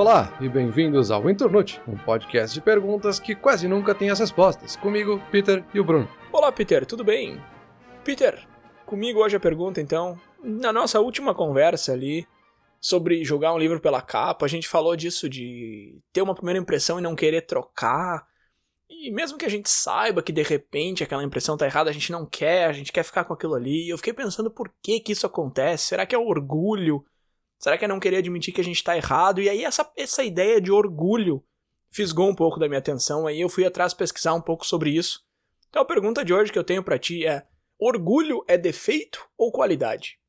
Olá e bem-vindos ao Internute, um podcast de perguntas que quase nunca tem as respostas. Comigo, Peter e o Bruno. Olá, Peter, tudo bem? Peter, comigo hoje a pergunta, então. Na nossa última conversa ali sobre jogar um livro pela capa, a gente falou disso de ter uma primeira impressão e não querer trocar. E mesmo que a gente saiba que de repente aquela impressão tá errada, a gente não quer, a gente quer ficar com aquilo ali. Eu fiquei pensando por que isso acontece. Será que é o orgulho? Será que é não querer admitir que a gente tá errado? E aí essa ideia de orgulho fisgou um pouco da minha atenção, aí eu fui atrás pesquisar um pouco sobre isso. Então a pergunta de hoje que eu tenho pra ti é: orgulho é defeito ou qualidade?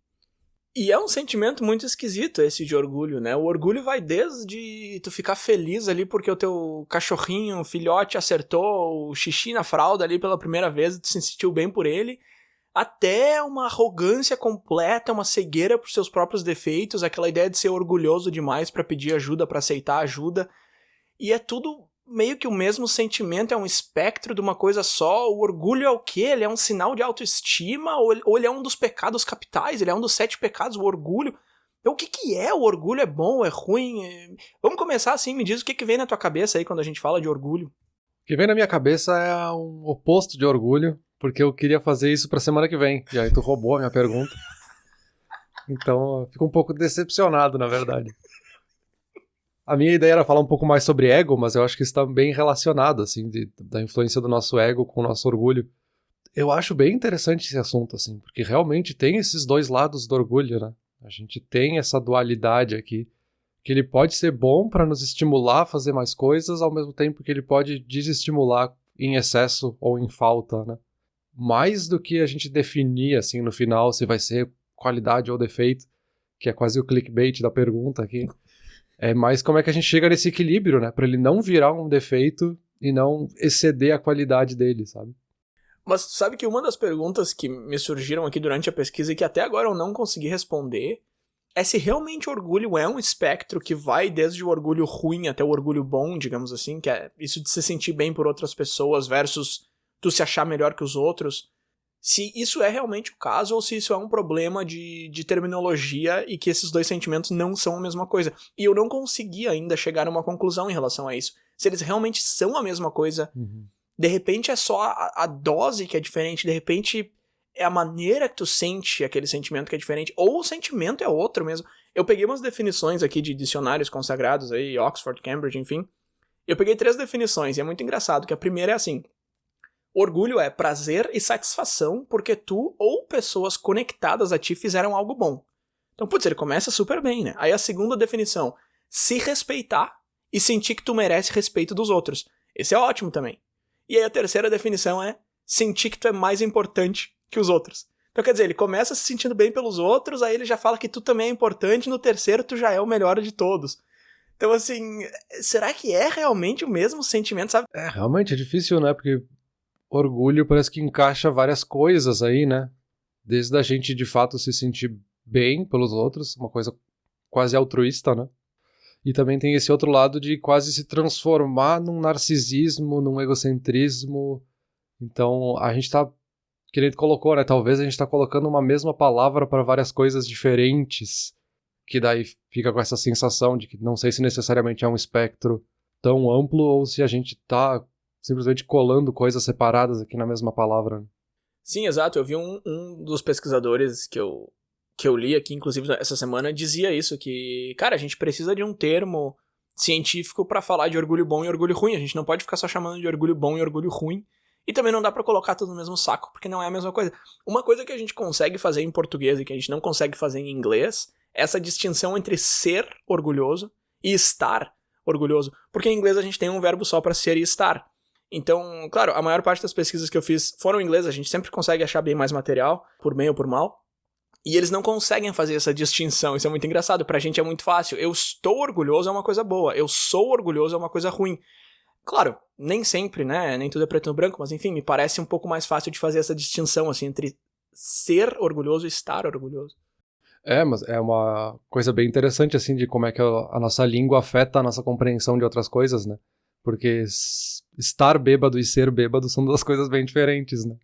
E é um sentimento muito esquisito esse de orgulho, né? O orgulho vai desde tu ficar feliz ali porque o teu cachorrinho, filhote, acertou o xixi na fralda ali pela primeira vez e tu se sentiu bem por ele, até uma arrogância completa, uma cegueira por seus próprios defeitos, aquela ideia de ser orgulhoso demais pra pedir ajuda, pra aceitar ajuda. E é tudo meio que o mesmo sentimento, é um espectro de uma coisa só. O orgulho é o quê? Ele é um sinal de autoestima? Ou ele é um dos pecados capitais? Ele é um dos 7 pecados, o orgulho? Então, o que é o orgulho? É bom? É ruim? Vamos começar assim, me diz o que vem na tua cabeça aí quando a gente fala de orgulho. O que vem na minha cabeça é um oposto de orgulho, porque eu queria fazer isso pra semana que vem, e aí tu roubou a minha pergunta. Então, eu fico um pouco decepcionado, na verdade. A minha ideia era falar um pouco mais sobre ego, mas eu acho que isso está bem relacionado, assim, da influência do nosso ego com o nosso orgulho. Eu acho bem interessante esse assunto, assim, porque realmente tem esses dois lados do orgulho, né? A gente tem essa dualidade aqui, que ele pode ser bom para nos estimular a fazer mais coisas, ao mesmo tempo que ele pode desestimular em excesso ou em falta, né? Mais do que a gente definir, assim, no final, se vai ser qualidade ou defeito, que é quase o clickbait da pergunta aqui. É mais como é que a gente chega nesse equilíbrio, né? Pra ele não virar um defeito e não exceder a qualidade dele, sabe? Mas sabe que uma das perguntas que me surgiram aqui durante a pesquisa e que até agora eu não consegui responder é se realmente o orgulho é um espectro que vai desde o orgulho ruim até o orgulho bom, digamos assim, que é isso de se sentir bem por outras pessoas versus tu se achar melhor que os outros. Se isso é realmente o caso ou se isso é um problema de terminologia e que esses dois sentimentos não são a mesma coisa. E eu não consegui ainda chegar a uma conclusão em relação a isso. Se eles realmente são a mesma coisa, de repente é só a dose que é diferente, de repente é a maneira que tu sente aquele sentimento que é diferente, ou o sentimento é outro mesmo. Eu peguei umas definições aqui de dicionários consagrados aí, Oxford, Cambridge, enfim. Eu peguei 3 definições e é muito engraçado, que a primeira é assim: orgulho é prazer e satisfação porque tu ou pessoas conectadas a ti fizeram algo bom. Então, putz, ele começa super bem, né? Aí a segunda definição: se respeitar e sentir que tu merece respeito dos outros. Esse é ótimo também. E aí a terceira definição é sentir que tu é mais importante que os outros. Então, quer dizer, ele começa se sentindo bem pelos outros, aí ele já fala que tu também é importante, no terceiro tu já é o melhor de todos. Então, assim, será que é realmente o mesmo sentimento, sabe? É, realmente é difícil, né? Porque orgulho parece que encaixa várias coisas aí, né? Desde a gente, de fato, se sentir bem pelos outros, uma coisa quase altruísta, né? E também tem esse outro lado de quase se transformar num narcisismo, num egocentrismo. Então, a gente tá, que nem tu colocou, né? Talvez a gente tá colocando uma mesma palavra para várias coisas diferentes, que daí fica com essa sensação de que não sei se necessariamente é um espectro tão amplo ou se a gente tá simplesmente colando coisas separadas aqui na mesma palavra. Sim, exato. Eu vi um dos pesquisadores que eu li aqui, inclusive, essa semana, dizia isso, que, cara, a gente precisa de um termo científico pra falar de orgulho bom e orgulho ruim. A gente não pode ficar só chamando de orgulho bom e orgulho ruim. E também não dá pra colocar tudo no mesmo saco, porque não é a mesma coisa. Uma coisa que a gente consegue fazer em português e que a gente não consegue fazer em inglês é essa distinção entre ser orgulhoso e estar orgulhoso. Porque em inglês a gente tem um verbo só pra ser e estar. Então, claro, a maior parte das pesquisas que eu fiz foram em inglês, a gente sempre consegue achar bem mais material, por bem ou por mal, e eles não conseguem fazer essa distinção, isso é muito engraçado, pra gente é muito fácil. Eu estou orgulhoso é uma coisa boa, eu sou orgulhoso é uma coisa ruim. Claro, nem sempre, né, nem tudo é preto no branco, mas enfim, me parece um pouco mais fácil de fazer essa distinção, assim, entre ser orgulhoso e estar orgulhoso. É, mas é uma coisa bem interessante, assim, de como é que a nossa língua afeta a nossa compreensão de outras coisas, né? Porque estar bêbado e ser bêbado são duas coisas bem diferentes, né?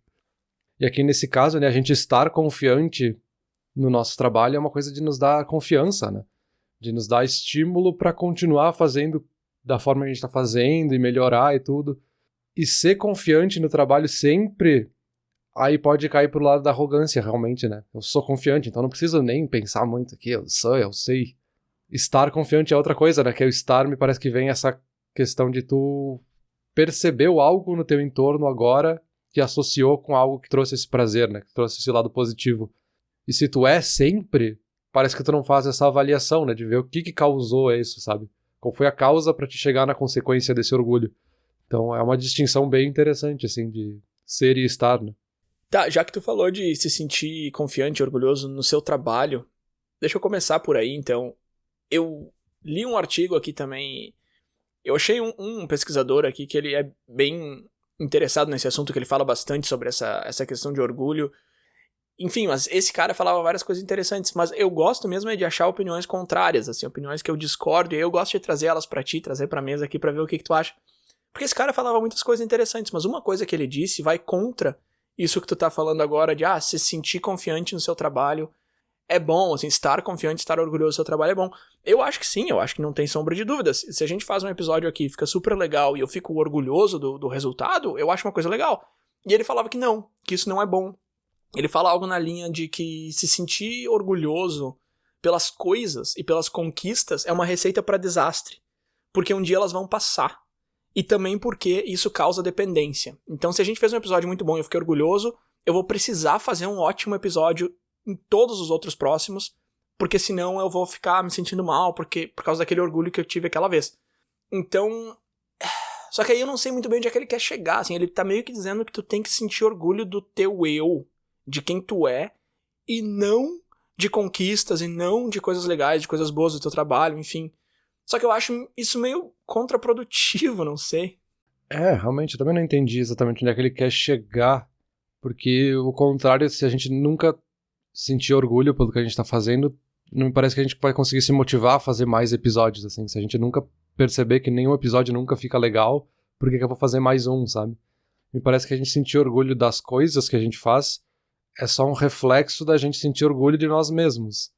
E aqui nesse caso, né, a gente estar confiante no nosso trabalho é uma coisa de nos dar confiança, né? de nos dar estímulo para continuar fazendo da forma que a gente está fazendo e melhorar e tudo. E ser confiante no trabalho sempre, aí pode cair pro lado da arrogância, realmente, né? Eu sou confiante, então não preciso nem pensar muito aqui, eu sei. Estar confiante é outra coisa, né? Que é o estar, me parece que vem essa questão de tu percebeu algo no teu entorno agora que associou com algo que trouxe esse prazer, né? Que trouxe esse lado positivo. E se tu é sempre, parece que tu não faz essa avaliação, né? De ver o que causou isso, sabe? Qual foi a causa pra te chegar na consequência desse orgulho. Então é uma distinção bem interessante, assim, de ser e estar, né? Tá, já que tu falou de se sentir confiante e orgulhoso no seu trabalho, deixa eu começar por aí, então. Eu li um artigo aqui também. Eu achei um pesquisador aqui que ele é bem interessado nesse assunto, que ele fala bastante sobre essa questão de orgulho. Enfim, mas esse cara falava várias coisas interessantes, mas eu gosto mesmo é de achar opiniões contrárias, assim, opiniões que eu discordo, e eu gosto de trazer elas pra ti, trazer pra mesa aqui pra ver o que tu acha. Porque esse cara falava muitas coisas interessantes, mas uma coisa que ele disse vai contra isso que tu tá falando agora de, se sentir confiante no seu trabalho é bom, assim, estar confiante, estar orgulhoso do seu trabalho é bom. Eu acho que sim, eu acho que não tem sombra de dúvidas. Se a gente faz um episódio aqui, fica super legal e eu fico orgulhoso do resultado, eu acho uma coisa legal. E ele falava que não, que isso não é bom. Ele fala algo na linha de que se sentir orgulhoso pelas coisas e pelas conquistas é uma receita para desastre. Porque um dia elas vão passar. E também porque isso causa dependência. Então, se a gente fez um episódio muito bom e eu fiquei orgulhoso, eu vou precisar fazer um ótimo episódio em todos os outros próximos, porque senão eu vou ficar me sentindo mal por causa daquele orgulho que eu tive aquela vez. Então, só que aí eu não sei muito bem onde é que ele quer chegar, assim, ele tá meio que dizendo que tu tem que sentir orgulho do teu eu, de quem tu é, e não de conquistas, e não de coisas legais, de coisas boas do teu trabalho, enfim. Só que eu acho isso meio contraprodutivo, não sei. Realmente, eu também não entendi exatamente onde é que ele quer chegar, porque o contrário, se a gente nunca sentir orgulho pelo que a gente tá fazendo, não me parece que a gente vai conseguir se motivar a fazer mais episódios, assim. Se a gente nunca perceber que nenhum episódio nunca fica legal, por que eu vou fazer mais um, sabe? Me parece que a gente sentir orgulho das coisas que a gente faz é só um reflexo da gente sentir orgulho de nós mesmos.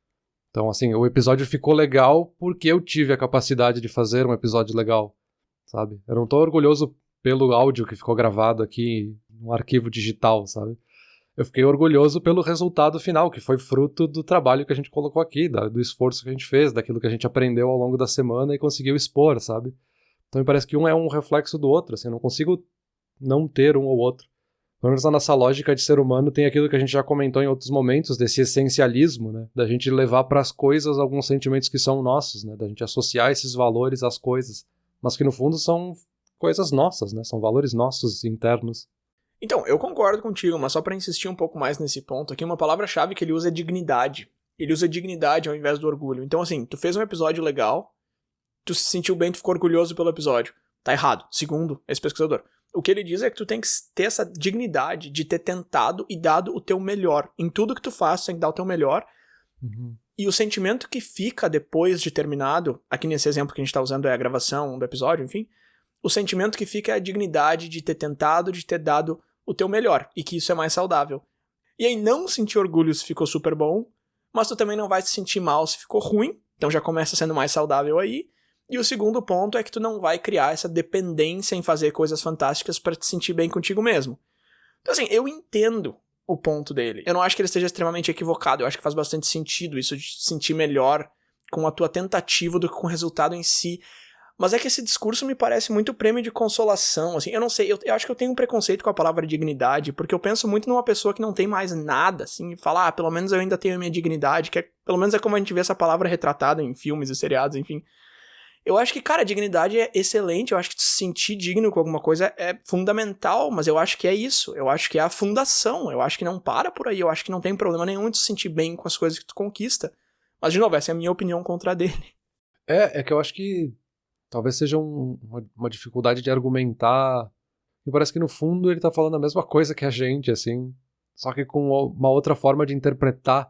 Então, assim, o episódio ficou legal porque eu tive a capacidade de fazer um episódio legal, sabe? Eu não tô orgulhoso pelo áudio que ficou gravado aqui num arquivo digital, sabe? Eu fiquei orgulhoso pelo resultado final, que foi fruto do trabalho que a gente colocou aqui, do esforço que a gente fez, daquilo que a gente aprendeu ao longo da semana e conseguiu expor, sabe? Então me parece que um é um reflexo do outro, assim, eu não consigo não ter um ou outro. Pelo menos na nossa lógica de ser humano tem aquilo que a gente já comentou em outros momentos, desse essencialismo, né? Da gente levar para as coisas alguns sentimentos que são nossos, né? Da gente associar esses valores às coisas, mas que no fundo são coisas nossas, né? São valores nossos internos. Então, eu concordo contigo, mas só pra insistir um pouco mais nesse ponto aqui, uma palavra-chave que ele usa é dignidade. Ele usa dignidade ao invés do orgulho. Então, assim, tu fez um episódio legal, tu se sentiu bem, tu ficou orgulhoso pelo episódio. Tá errado, segundo esse pesquisador. O que ele diz é que tu tem que ter essa dignidade de ter tentado e dado o teu melhor. Em tudo que tu faz, tu tem que dar o teu melhor. Uhum. E o sentimento que fica depois de terminado, aqui nesse exemplo que a gente tá usando é a gravação do episódio, enfim, o sentimento que fica é a dignidade de ter tentado, de ter dado o teu melhor, e que isso é mais saudável. E aí não sentir orgulho se ficou super bom, mas tu também não vai se sentir mal se ficou ruim, então já começa sendo mais saudável aí. E o segundo ponto é que tu não vai criar essa dependência em fazer coisas fantásticas pra te sentir bem contigo mesmo. Então assim, eu entendo o ponto dele. Eu não acho que ele esteja extremamente equivocado, eu acho que faz bastante sentido isso de se sentir melhor com a tua tentativa do que com o resultado em si. Mas é que esse discurso me parece muito prêmio de consolação, assim, eu não sei, eu acho que eu tenho um preconceito com a palavra dignidade, porque eu penso muito numa pessoa que não tem mais nada, assim, e fala, pelo menos eu ainda tenho a minha dignidade, que pelo menos é como a gente vê essa palavra retratada em filmes e seriados, enfim. Eu acho que, cara, a dignidade é excelente, eu acho que se sentir digno com alguma coisa é fundamental, mas eu acho que é isso, eu acho que é a fundação, eu acho que não para por aí, eu acho que não tem problema nenhum de se sentir bem com as coisas que tu conquista. Mas, de novo, essa é a minha opinião contra a dele. É que eu acho que talvez seja uma dificuldade de argumentar. E parece que no fundo ele tá falando a mesma coisa que a gente, assim. Só que com uma outra forma de interpretar.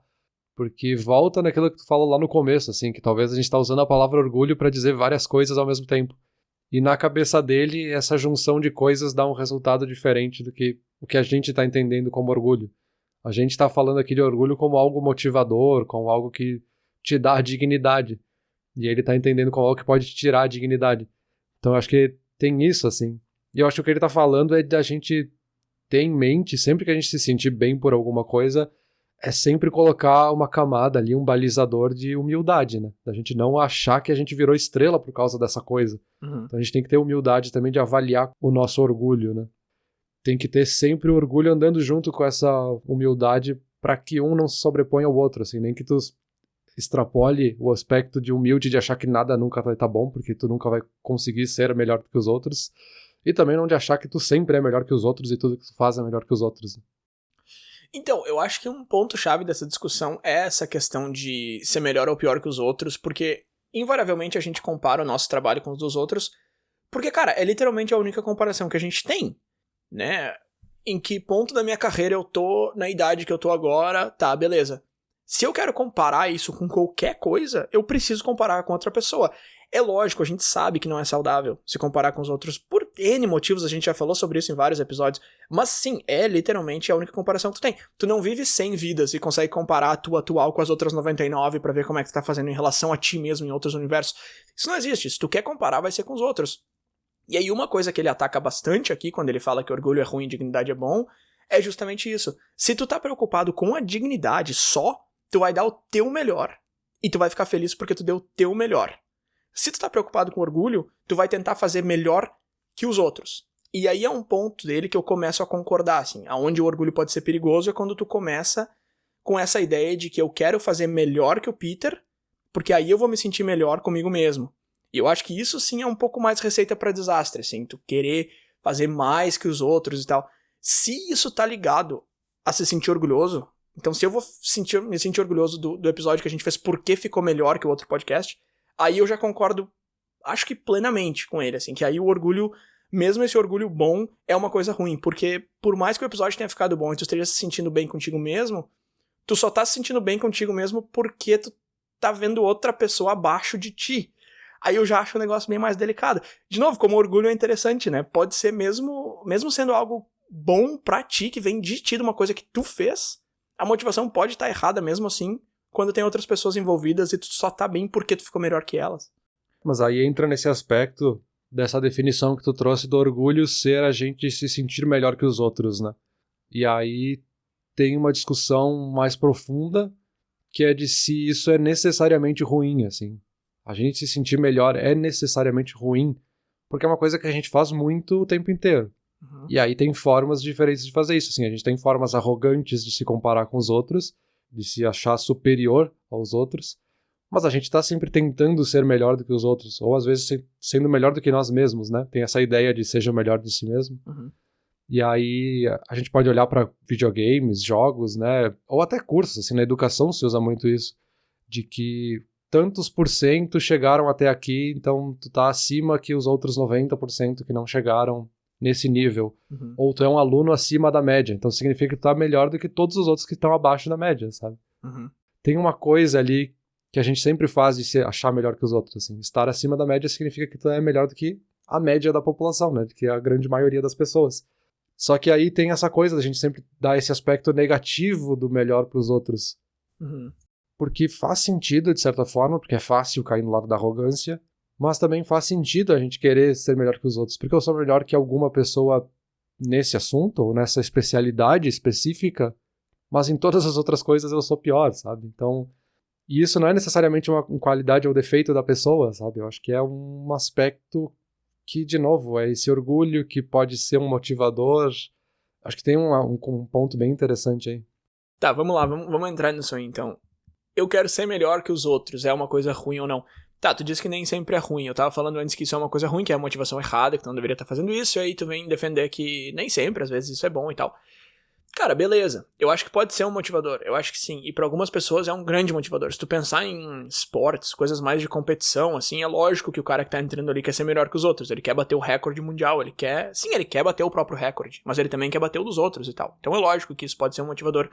Porque volta naquilo que tu falou lá no começo, assim. Que talvez a gente tá usando a palavra orgulho pra dizer várias coisas ao mesmo tempo. E na cabeça dele, essa junção de coisas dá um resultado diferente do que o que a gente tá entendendo como orgulho. A gente tá falando aqui de orgulho como algo motivador, como algo que te dá dignidade. E ele tá entendendo qual é o que pode te tirar a dignidade. Então eu acho que tem isso, assim. E eu acho que o que ele tá falando é da gente ter em mente, sempre que a gente se sentir bem por alguma coisa, é sempre colocar uma camada ali, um balizador de humildade, né? Da gente não achar que a gente virou estrela por causa dessa coisa. Então a gente tem que ter humildade também de avaliar o nosso orgulho, né? Tem que ter sempre o orgulho andando junto com essa humildade para que um não se sobreponha ao outro, assim, nem que tu extrapole o aspecto de humilde de achar que nada nunca vai estar bom, porque tu nunca vai conseguir ser melhor do que os outros, e também não de achar que tu sempre é melhor que os outros e tudo que tu faz é melhor que os outros. Então, eu acho que um ponto-chave dessa discussão é essa questão de ser melhor ou pior que os outros, porque invariavelmente a gente compara o nosso trabalho com os dos outros, porque, cara, é literalmente a única comparação que a gente tem, né? Em que ponto da minha carreira eu tô, na idade que eu tô agora, tá, beleza. Se eu quero comparar isso com qualquer coisa, eu preciso comparar com outra pessoa. É lógico, a gente sabe que não é saudável se comparar com os outros por N motivos, a gente já falou sobre isso em vários episódios, mas sim, é literalmente a única comparação que tu tem. Tu não vive 100 vidas e consegue comparar a tua atual com as outras 99 pra ver como é que tu tá fazendo em relação a ti mesmo em outros universos. Isso não existe, se tu quer comparar vai ser com os outros. E aí uma coisa que ele ataca bastante aqui, quando ele fala que orgulho é ruim e dignidade é bom, é justamente isso. Se tu tá preocupado com a dignidade só, tu vai dar o teu melhor. E tu vai ficar feliz porque tu deu o teu melhor. Se tu tá preocupado com orgulho, tu vai tentar fazer melhor que os outros. E aí é um ponto dele que eu começo a concordar, assim. Aonde o orgulho pode ser perigoso é quando tu começa com essa ideia de que eu quero fazer melhor que o Peter, porque aí eu vou me sentir melhor comigo mesmo. E eu acho que isso sim é um pouco mais receita pra desastre, assim. Tu querer fazer mais que os outros e tal. Se isso tá ligado a se sentir orgulhoso, então se eu vou me sentir orgulhoso do episódio que a gente fez porque ficou melhor que o outro podcast, aí eu já concordo, acho que plenamente com ele, assim, que aí o orgulho, mesmo esse orgulho bom, é uma coisa ruim, porque por mais que o episódio tenha ficado bom e tu esteja se sentindo bem contigo mesmo, tu só tá se sentindo bem contigo mesmo porque tu tá vendo outra pessoa abaixo de ti. Aí eu já acho o negócio bem mais delicado. De novo, como o orgulho é interessante, né? Pode ser mesmo sendo algo bom pra ti, que vem de ti, de uma coisa que tu fez, a motivação pode estar errada mesmo assim, quando tem outras pessoas envolvidas e tu só tá bem porque tu ficou melhor que elas. Mas aí entra nesse aspecto dessa definição que tu trouxe do orgulho ser a gente se sentir melhor que os outros, né? E aí tem uma discussão mais profunda, que é de se isso é necessariamente ruim, assim. A gente se sentir melhor é necessariamente ruim, porque é uma coisa que a gente faz muito o tempo inteiro. Uhum. E aí tem formas diferentes de fazer isso, assim. A gente tem formas arrogantes de se comparar com os outros, de se achar superior aos outros, mas a gente tá sempre tentando ser melhor do que os outros, ou às vezes sendo melhor do que nós mesmos, né? Tem essa ideia de seja melhor de si mesmo. Uhum. E aí a gente pode olhar para videogames, jogos, né? Ou até cursos, assim, na educação se usa muito isso, de que tantos por cento chegaram até aqui, então tu tá acima que os outros 90% que não chegaram nesse nível. Uhum. Ou tu é um aluno acima da média, então significa que tu tá melhor do que todos os outros que estão abaixo da média, sabe? Uhum. Tem uma coisa ali que a gente sempre faz de se achar melhor que os outros, assim. Estar acima da média significa que tu é melhor do que a média da população, né? Do que a grande maioria das pessoas. Só que aí tem essa coisa da gente sempre dar esse aspecto negativo do melhor pros outros. Uhum. Porque faz sentido, de certa forma, porque é fácil cair no lado da arrogância, mas também faz sentido a gente querer ser melhor que os outros, porque eu sou melhor que alguma pessoa nesse assunto, ou nessa especialidade específica, mas em todas as outras coisas eu sou pior, sabe? Então, e isso não é necessariamente uma qualidade ou defeito da pessoa, sabe? Eu acho que é um aspecto que, de novo, é esse orgulho que pode ser um motivador. Acho que tem um ponto bem interessante aí. Tá, vamos lá, vamos entrar nisso aí, então. Eu quero ser melhor que os outros, é uma coisa ruim ou não? Tá, tu disse que nem sempre é ruim, eu tava falando antes que isso é uma coisa ruim, que é a motivação errada, que tu não deveria estar fazendo isso, e aí tu vem defender que nem sempre, às vezes isso é bom e tal. Cara, beleza, eu acho que pode ser um motivador, eu acho que sim, e pra algumas pessoas é um grande motivador. Se tu pensar em esportes, coisas mais de competição, assim, é lógico que o cara que tá entrando ali quer ser melhor que os outros, ele quer bater o recorde mundial, ele quer bater o próprio recorde, mas ele também quer bater o dos outros e tal. Então é lógico que isso pode ser um motivador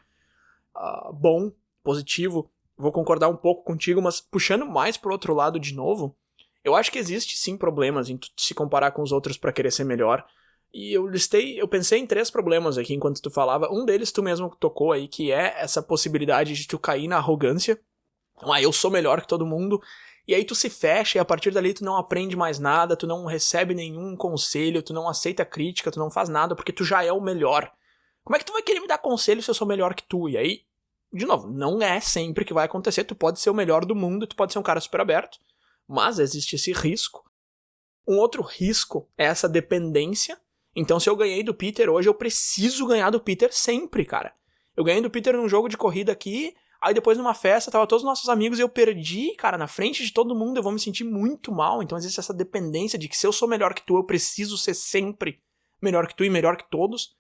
bom, positivo. Vou concordar um pouco contigo, mas puxando mais pro outro lado de novo, eu acho que existe sim problemas em tu se comparar com os outros pra querer ser melhor. E eu pensei em 3 problemas aqui enquanto tu falava. Um deles tu mesmo tocou aí, que é essa possibilidade de tu cair na arrogância. Então, eu sou melhor que todo mundo. E aí tu se fecha e a partir dali tu não aprende mais nada, tu não recebe nenhum conselho, tu não aceita crítica, tu não faz nada porque tu já é o melhor. Como é que tu vai querer me dar conselho se eu sou melhor que tu? E aí, de novo, não é sempre que vai acontecer, tu pode ser o melhor do mundo, tu pode ser um cara super aberto, mas existe esse risco. Um outro risco é essa dependência. Então se eu ganhei do Peter hoje, eu preciso ganhar do Peter sempre, cara. Eu ganhei do Peter num jogo de corrida aqui, aí depois numa festa, tava todos os nossos amigos e eu perdi, cara, na frente de todo mundo, eu vou me sentir muito mal. Então existe essa dependência de que se eu sou melhor que tu, eu preciso ser sempre melhor que tu e melhor que todos.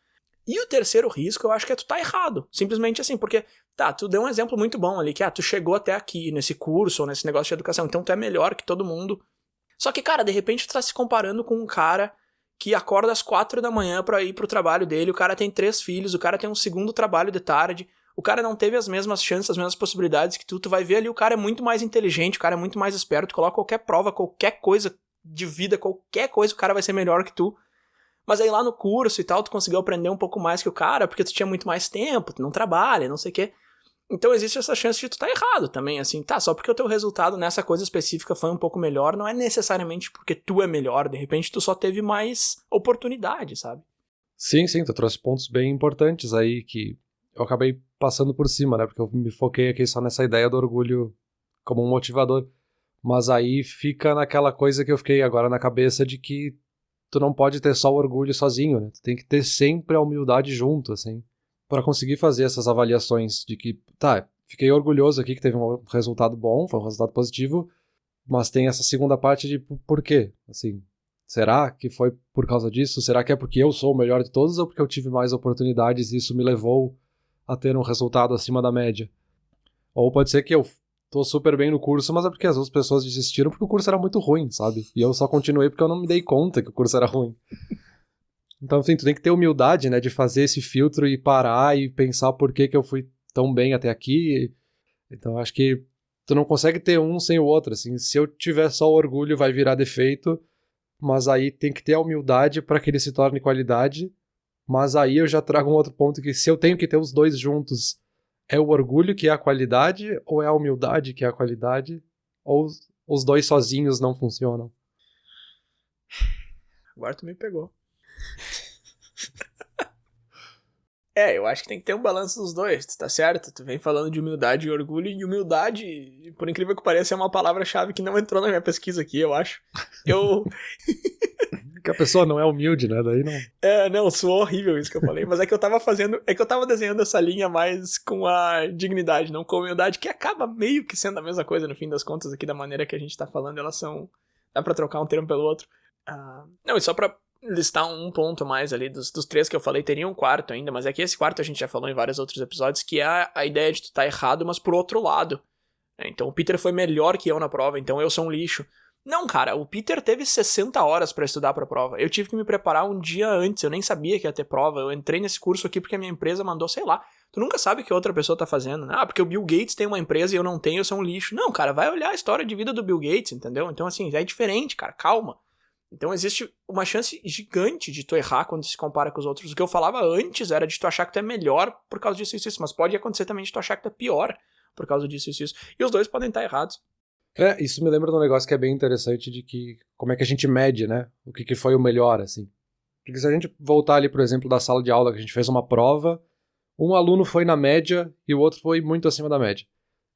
E o terceiro risco, eu acho que é tu tá errado. Simplesmente assim, porque, tá, tu deu um exemplo muito bom ali, que tu chegou até aqui, nesse curso, ou nesse negócio de educação, então tu é melhor que todo mundo. Só que, cara, de repente tu tá se comparando com um cara que acorda às 4 da manhã pra ir pro trabalho dele, o cara tem 3 filhos, o cara tem um segundo trabalho de tarde, o cara não teve as mesmas chances, as mesmas possibilidades que tu vai ver ali, o cara é muito mais inteligente, o cara é muito mais esperto, tu coloca qualquer prova, qualquer coisa de vida, qualquer coisa, o cara vai ser melhor que tu. Mas aí lá no curso e tal, tu conseguiu aprender um pouco mais que o cara, porque tu tinha muito mais tempo, tu não trabalha, não sei o quê. Então existe essa chance de tu tá errado também, assim, tá, só porque o teu resultado nessa coisa específica foi um pouco melhor, não é necessariamente porque tu é melhor, de repente tu só teve mais oportunidade, sabe? Sim, tu trouxe pontos bem importantes aí que eu acabei passando por cima, né, porque eu me foquei aqui só nessa ideia do orgulho como um motivador, mas aí fica naquela coisa que eu fiquei agora na cabeça de que tu não pode ter só o orgulho sozinho, né, tu tem que ter sempre a humildade junto, assim, para conseguir fazer essas avaliações de que, tá, fiquei orgulhoso aqui que teve um resultado bom, foi um resultado positivo, mas tem essa segunda parte de por quê? Assim, será que foi por causa disso? Será que é porque eu sou o melhor de todos ou porque eu tive mais oportunidades e isso me levou a ter um resultado acima da média? Ou pode ser que eu tô super bem no curso, mas é porque as outras pessoas desistiram porque o curso era muito ruim, sabe? E eu só continuei porque eu não me dei conta que o curso era ruim. Então, assim, tu tem que ter humildade, né, de fazer esse filtro e parar e pensar por que eu fui tão bem até aqui. Então, acho que tu não consegue ter um sem o outro, assim. Se eu tiver só orgulho, vai virar defeito, mas aí tem que ter a humildade para que ele se torne qualidade. Mas aí eu já trago um outro ponto que se eu tenho que ter os dois juntos, é o orgulho que é a qualidade ou é a humildade que é a qualidade? Ou os dois sozinhos não funcionam? Agora tu me pegou. Eu acho que tem que ter um balanço dos dois, tá certo? Tu vem falando de humildade e orgulho, e humildade, por incrível que pareça, é uma palavra-chave que não entrou na minha pesquisa aqui, eu acho. Que a pessoa não é humilde, né? Daí não... Não, soou horrível isso que eu falei, mas é que eu tava desenhando essa linha mais com a dignidade, não com a humildade, que acaba meio que sendo a mesma coisa no fim das contas aqui, da maneira que a gente tá falando, elas são... Dá pra trocar um termo pelo outro. Não, e só pra listar um ponto mais ali, dos 3 que eu falei, teria um quarto ainda, mas é que esse quarto a gente já falou em vários outros episódios, que é a ideia de tu tá errado, mas por outro lado. Então o Peter foi melhor que eu na prova, então eu sou um lixo. Não, cara, o Peter teve 60 horas pra estudar pra prova. Eu tive que me preparar um dia antes, eu nem sabia que ia ter prova. Eu entrei nesse curso aqui porque a minha empresa mandou, sei lá. Tu nunca sabe o que outra pessoa tá fazendo, né? Porque o Bill Gates tem uma empresa e eu não tenho, eu sou um lixo. Não, cara, vai olhar a história de vida do Bill Gates, entendeu? Então, assim, é diferente, cara, calma. Então existe uma chance gigante de tu errar quando se compara com os outros. O que eu falava antes era de tu achar que tu é melhor por causa disso e isso, mas pode acontecer também de tu achar que tu é pior por causa disso e isso. E os dois podem estar errados. Isso me lembra de um negócio que é bem interessante de que como é que a gente mede, né? O que foi o melhor, assim. Porque se a gente voltar ali, por exemplo, da sala de aula que a gente fez uma prova, um aluno foi na média e o outro foi muito acima da média.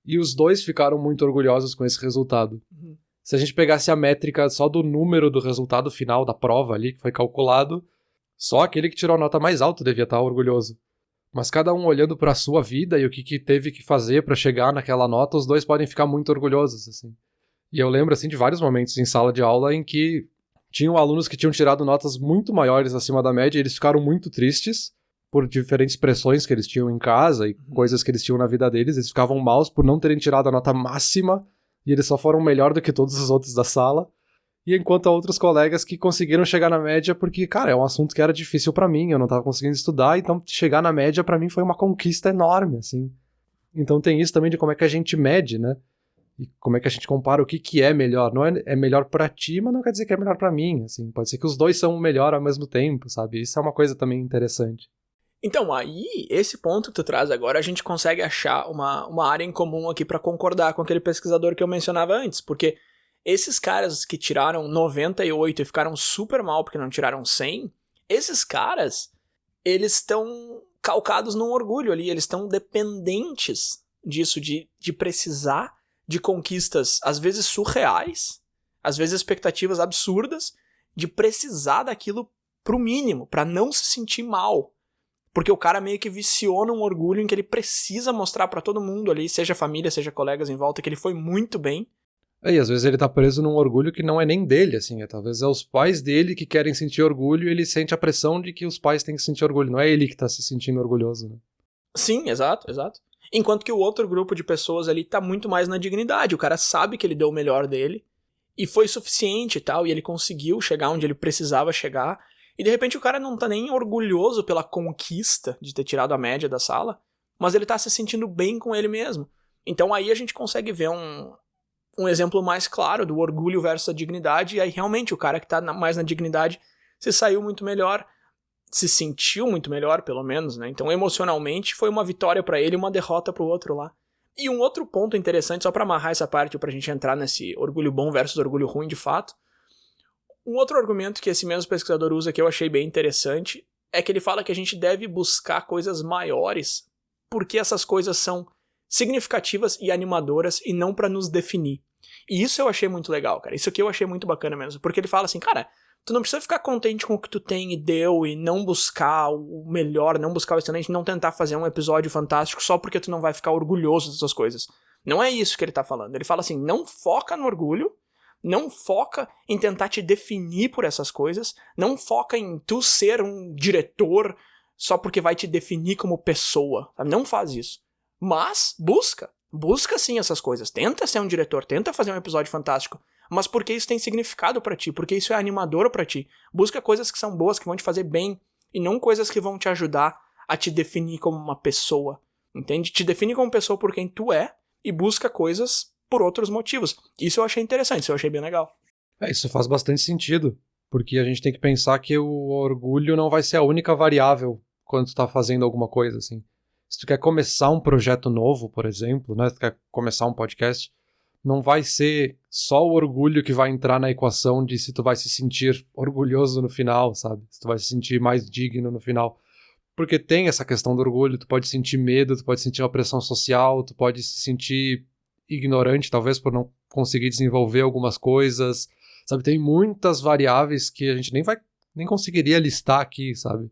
E os dois ficaram muito orgulhosos com esse resultado. Uhum. Se a gente pegasse a métrica só do número do resultado final da prova ali, que foi calculado, só aquele que tirou a nota mais alta devia estar orgulhoso. Mas cada um olhando para a sua vida e o que teve que fazer para chegar naquela nota, os dois podem ficar muito orgulhosos, assim. E eu lembro, assim, de vários momentos em sala de aula em que tinham alunos que tinham tirado notas muito maiores acima da média e eles ficaram muito tristes por diferentes pressões que eles tinham em casa e coisas que eles tinham na vida deles. Eles ficavam maus por não terem tirado a nota máxima e eles só foram melhor do que todos os outros da sala. E enquanto há outros colegas que conseguiram chegar na média porque, cara, é um assunto que era difícil pra mim, eu não tava conseguindo estudar, então chegar na média pra mim foi uma conquista enorme, assim. Então tem isso também de como é que a gente mede, né? E como é que a gente compara o que é melhor. Não é melhor pra ti, mas não quer dizer que é melhor pra mim, assim. Pode ser que os dois são melhor ao mesmo tempo, sabe? Isso é uma coisa também interessante. Então, aí, esse ponto que tu traz agora, a gente consegue achar uma área em comum aqui pra concordar com aquele pesquisador que eu mencionava antes, porque Esses caras que tiraram 98 e ficaram super mal porque não tiraram 100, esses caras, eles estão calcados num orgulho ali, eles estão dependentes disso, de precisar de conquistas, às vezes surreais, às vezes expectativas absurdas, de precisar daquilo pro mínimo, pra não se sentir mal. Porque o cara meio que viciou num orgulho em que ele precisa mostrar pra todo mundo ali, seja família, seja colegas em volta, que ele foi muito bem. E às vezes ele tá preso num orgulho que não é nem dele, assim, talvez é os pais dele que querem sentir orgulho e ele sente a pressão de que os pais têm que sentir orgulho, não é ele que tá se sentindo orgulhoso, né? Sim, exato. Enquanto que o outro grupo de pessoas ali tá muito mais na dignidade, o cara sabe que ele deu o melhor dele, e foi suficiente e tal, e ele conseguiu chegar onde ele precisava chegar, e de repente o cara não tá nem orgulhoso pela conquista de ter tirado a média da sala, mas ele tá se sentindo bem com ele mesmo. Então aí a gente consegue ver um exemplo mais claro do orgulho versus a dignidade, e aí realmente o cara que tá mais na dignidade se saiu muito melhor, se sentiu muito melhor, pelo menos, né? Então, emocionalmente, foi uma vitória pra ele e uma derrota pro outro lá. E um outro ponto interessante, só pra amarrar essa parte, pra gente entrar nesse orgulho bom versus orgulho ruim, de fato. Um outro argumento que esse mesmo pesquisador usa, que eu achei bem interessante, é que ele fala que a gente deve buscar coisas maiores, porque essas coisas são significativas e animadoras e não pra nos definir. E isso eu achei muito legal, cara. Isso aqui eu achei muito bacana mesmo, porque ele fala assim, cara, tu não precisa ficar contente com o que tu tem e deu e não buscar o melhor, não buscar o excelente, não tentar fazer um episódio fantástico só porque tu não vai ficar orgulhoso dessas coisas. Não é isso que ele tá falando. Ele fala assim, não foca no orgulho, não foca em tentar te definir por essas coisas, não foca em tu ser um diretor só porque vai te definir como pessoa. Sabe? Não faz isso. Mas busca sim essas coisas. Tenta ser um diretor, tenta fazer um episódio fantástico. Mas porque isso tem significado pra ti, porque isso é animador pra ti. Busca coisas que são boas, que vão te fazer bem, e não coisas que vão te ajudar a te definir como uma pessoa, entende? Te define como pessoa por quem tu é, e busca coisas por outros motivos. Isso eu achei interessante, isso eu achei bem legal. Isso faz bastante sentido, porque a gente tem que pensar que o orgulho não vai ser a única variável quando tu tá fazendo alguma coisa, assim. Se tu quer começar um projeto novo, por exemplo, né, se tu quer começar um podcast, não vai ser só o orgulho que vai entrar na equação de se tu vai se sentir orgulhoso no final, sabe? Se tu vai se sentir mais digno no final. Porque tem essa questão do orgulho, tu pode sentir medo, tu pode sentir uma pressão social, tu pode se sentir ignorante, talvez, por não conseguir desenvolver algumas coisas, sabe? Tem muitas variáveis que a gente nem conseguiria listar aqui, sabe?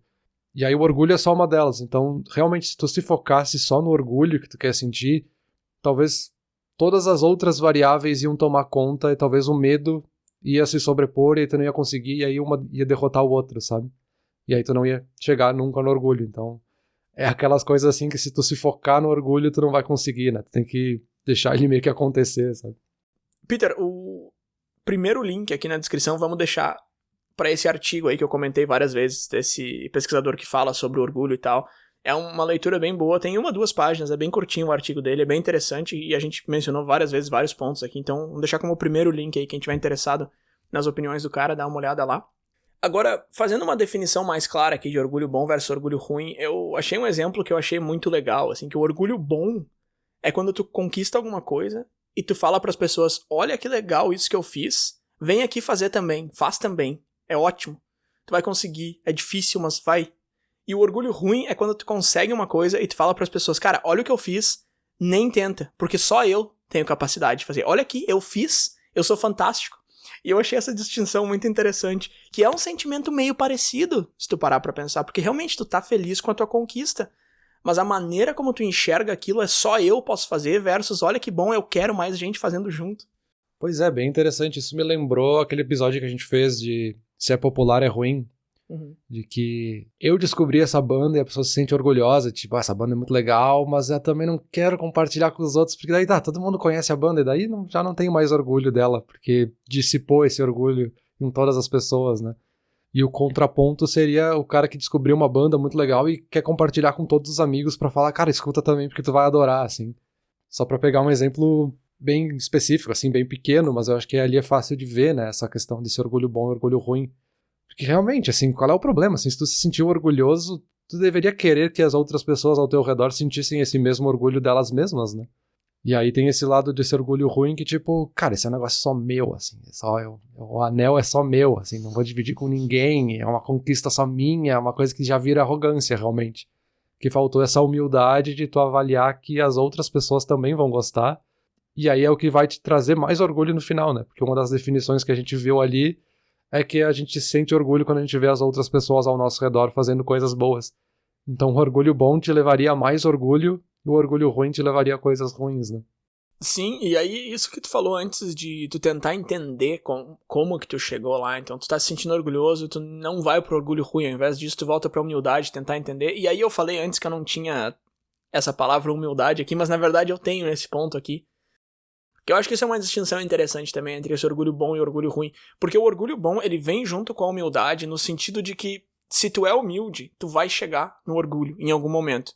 E aí o orgulho é só uma delas. Então, realmente, se tu se focasse só no orgulho que tu quer sentir, talvez todas as outras variáveis iam tomar conta e talvez o medo ia se sobrepor e tu não ia conseguir, e aí uma ia derrotar o outro, sabe? E aí tu não ia chegar nunca no orgulho. Então, é aquelas coisas assim que se tu se focar no orgulho, tu não vai conseguir, né? Tu tem que deixar ele meio que acontecer, sabe? Peter, o primeiro link aqui na descrição vamos deixar para esse artigo aí que eu comentei várias vezes, desse pesquisador que fala sobre orgulho e tal. É uma leitura bem boa, tem 1-2 páginas, é bem curtinho o artigo dele, é bem interessante e a gente mencionou várias vezes vários pontos aqui, então vamos deixar como o primeiro link aí, quem tiver interessado nas opiniões do cara, dá uma olhada lá. Agora, fazendo uma definição mais clara aqui de orgulho bom versus orgulho ruim, eu achei um exemplo que eu achei muito legal, assim, que o orgulho bom é quando tu conquista alguma coisa e tu fala pras pessoas, olha que legal isso que eu fiz, vem aqui fazer também, faz também, é ótimo, tu vai conseguir, é difícil, mas vai. E o orgulho ruim é quando tu consegue uma coisa e tu fala pras pessoas, cara, olha o que eu fiz, nem tenta, porque só eu tenho capacidade de fazer. Olha aqui, eu fiz, eu sou fantástico. E eu achei essa distinção muito interessante, que é um sentimento meio parecido, se tu parar pra pensar, porque realmente tu tá feliz com a tua conquista, mas a maneira como tu enxerga aquilo é só eu posso fazer versus, olha que bom, eu quero mais gente fazendo junto. Pois é, bem interessante. Isso me lembrou aquele episódio que a gente fez de se é popular é ruim. Uhum. De que eu descobri essa banda e a pessoa se sente orgulhosa, tipo, essa banda é muito legal, mas eu também não quero compartilhar com os outros, porque daí todo mundo conhece a banda, e daí já não tenho mais orgulho dela, porque dissipou esse orgulho em todas as pessoas, né? E o contraponto seria o cara que descobriu uma banda muito legal e quer compartilhar com todos os amigos pra falar, cara, escuta também, porque tu vai adorar, assim. Só pra pegar um exemplo bem específico, assim, bem pequeno, mas eu acho que ali é fácil de ver, né, essa questão desse orgulho bom e orgulho ruim. Porque realmente, assim, qual é o problema? Assim, se tu se sentiu orgulhoso, tu deveria querer que as outras pessoas ao teu redor sentissem esse mesmo orgulho delas mesmas, né? E aí tem esse lado desse orgulho ruim que, tipo, cara, esse é um negócio só meu, assim. O anel é só meu, assim, não vou dividir com ninguém, é uma conquista só minha, é uma coisa que já vira arrogância, realmente. Que faltou essa humildade de tu avaliar que as outras pessoas também vão gostar. E aí é o que vai te trazer mais orgulho no final, né? Porque uma das definições que a gente viu ali é que a gente sente orgulho quando a gente vê as outras pessoas ao nosso redor fazendo coisas boas. Então o orgulho bom te levaria a mais orgulho e o orgulho ruim te levaria a coisas ruins, né? Sim, e aí isso que tu falou antes de tu tentar entender como que tu chegou lá, então tu tá se sentindo orgulhoso, tu não vai pro orgulho ruim, ao invés disso tu volta pra humildade, tentar entender, e aí eu falei antes que eu não tinha essa palavra humildade aqui, mas na verdade eu tenho esse ponto aqui, que eu acho que isso é uma distinção interessante também entre esse orgulho bom e orgulho ruim, porque o orgulho bom ele vem junto com a humildade no sentido de que se tu é humilde, tu vai chegar no orgulho em algum momento,